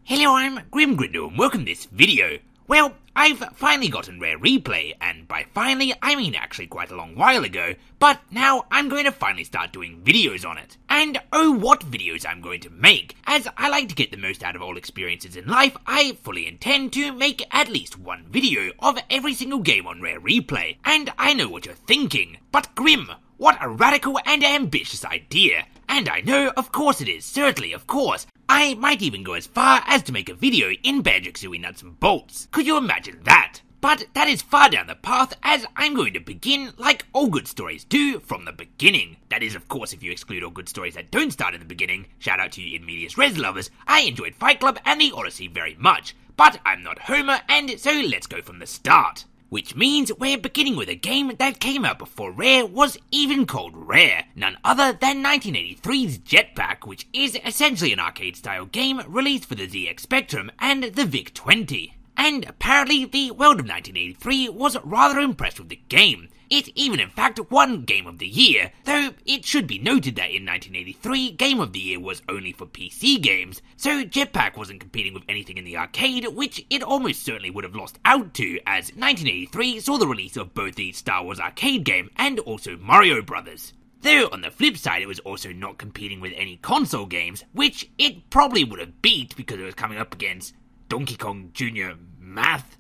Hello, I'm Grim Grindle and welcome to this video. Well, I've finally gotten Rare Replay, and by finally, I mean actually quite a long while ago, but now I'm going to finally start doing videos on it. And oh, what videos I'm going to make! As I like to get the most out of all experiences in life, I fully intend to make at least one video of every single game on Rare Replay. And I know what you're thinking, but Grim, what a radical and ambitious idea! And I know, of course it is, certainly, of course. I might even go as far as to make a video in Banjo-Kazooie Nuts and Bolts. Could you imagine that? But that is far down the path, as I'm going to begin like all good stories do, from the beginning. That is, of course, if you exclude all good stories that don't start in the beginning. Shout out to you in medias res lovers. I enjoyed Fight Club and the Odyssey very much, but I'm not Homer, and so let's go from the start. Which means we're beginning with a game that came out before Rare was even called Rare, none other than 1983's Jetpack, which is essentially an arcade-style game released for the ZX Spectrum and the VIC-20. And apparently the world of 1983 was rather impressed with the game. It even in fact won Game of the Year, though it should be noted that in 1983 Game of the Year was only for PC games, so Jetpack wasn't competing with anything in the arcade, which it almost certainly would have lost out to, as 1983 saw the release of both the Star Wars arcade game and also Mario Brothers. Though on the flip side it was also not competing with any console games, which it probably would have beat because it was coming up against Donkey Kong Jr. Math,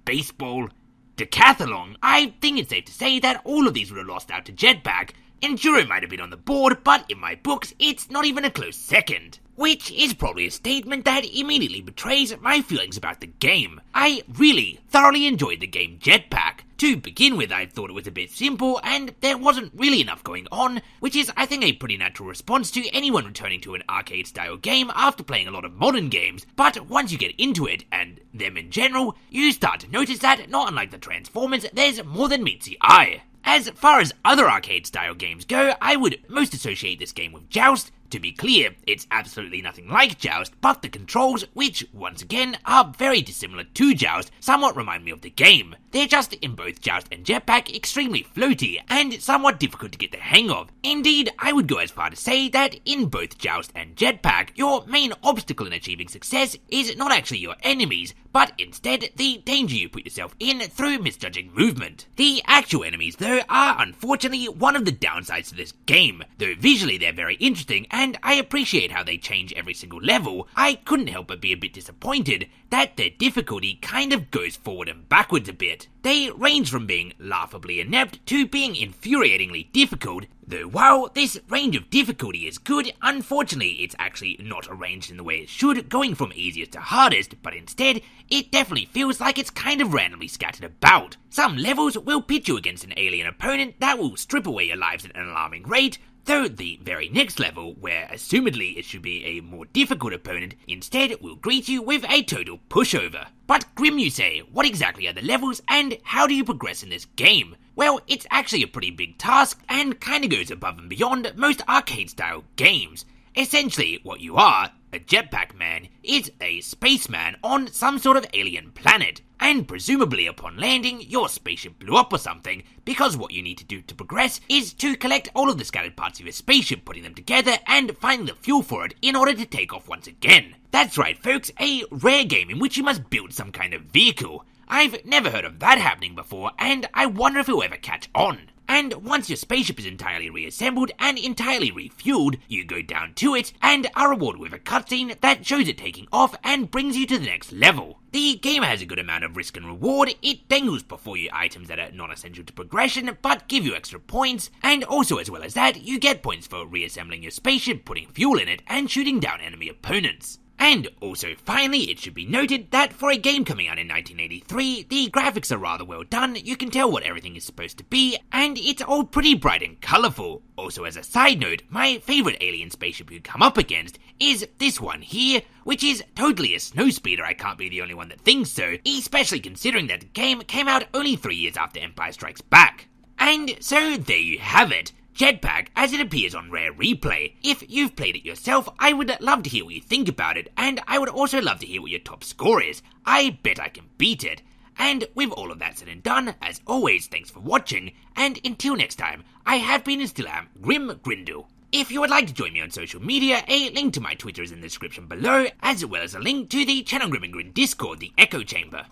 Baseball, Decathlon. I think it's safe to say that all of these would have lost out to Jetpack. Enduro might have been on the board, but in my books, it's not even a close second. Which is probably a statement that immediately betrays my feelings about the game. I really thoroughly enjoyed the game Jetpack. To begin with, I thought it was a bit simple, and there wasn't really enough going on, which is, I think, a pretty natural response to anyone returning to an arcade-style game after playing a lot of modern games. But once you get into it, and them in general, you start to notice that, not unlike the Transformers, there's more than meets the eye. As far as other arcade-style games go, I would most associate this game with Joust. To be clear, it's absolutely nothing like Joust, but the controls, which, once again, are very dissimilar to Joust, somewhat remind me of the game. They're just, in both Joust and Jetpack, extremely floaty, and somewhat difficult to get the hang of. Indeed, I would go as far to say that in both Joust and Jetpack, your main obstacle in achieving success is not actually your enemies, but instead the danger you put yourself in through misjudging movement. The actual enemies, though, are unfortunately one of the downsides to this game. Though visually they're very interesting, and I appreciate how they change every single level, I couldn't help but be a bit disappointed that their difficulty kind of goes forward and backwards a bit. They range from being laughably inept to being infuriatingly difficult, though while this range of difficulty is good, unfortunately it's actually not arranged in the way it should, going from easiest to hardest, but instead, it definitely feels like it's kind of randomly scattered about. Some levels will pit you against an alien opponent that will strip away your lives at an alarming rate, though the very next level, where assumedly it should be a more difficult opponent, instead will greet you with a total pushover. But Grim, you say, what exactly are the levels and how do you progress in this game? Well, it's actually a pretty big task and kinda goes above and beyond most arcade-style games. Essentially, what you are, a jetpack man, is a spaceman on some sort of alien planet. And presumably upon landing, your spaceship blew up or something, because what you need to do to progress is to collect all of the scattered parts of your spaceship, putting them together and finding the fuel for it in order to take off once again. That's right folks, a Rare game in which you must build some kind of vehicle. I've never heard of that happening before, and I wonder if it will ever catch on. And once your spaceship is entirely reassembled and entirely refueled, you go down to it and are rewarded with a cutscene that shows it taking off and brings you to the next level. The game has a good amount of risk and reward. It dangles before you items that are non-essential to progression but give you extra points, and also as well as that, you get points for reassembling your spaceship, putting fuel in it, and shooting down enemy opponents. And also, finally, it should be noted that for a game coming out in 1983, the graphics are rather well done, you can tell what everything is supposed to be, and it's all pretty bright and colourful. Also, as a side note, my favourite alien spaceship you come up against is this one here, which is totally a snowspeeder. I can't be the only one that thinks so, especially considering that the game came out only 3 years after Empire Strikes Back. And so there you have it. Jetpack as it appears on Rare Replay. If you've played it yourself, I would love to hear what you think about it, and I would also love to hear what your top score is. I bet I can beat it. And with all of that said and done, as always, thanks for watching, and until next time, I have been and still am Grim Grindle. If you would like to join me on social media, a link to my Twitter is in the description below, as well as a link to the Channel Grim and Grin Discord, the Echo Chamber.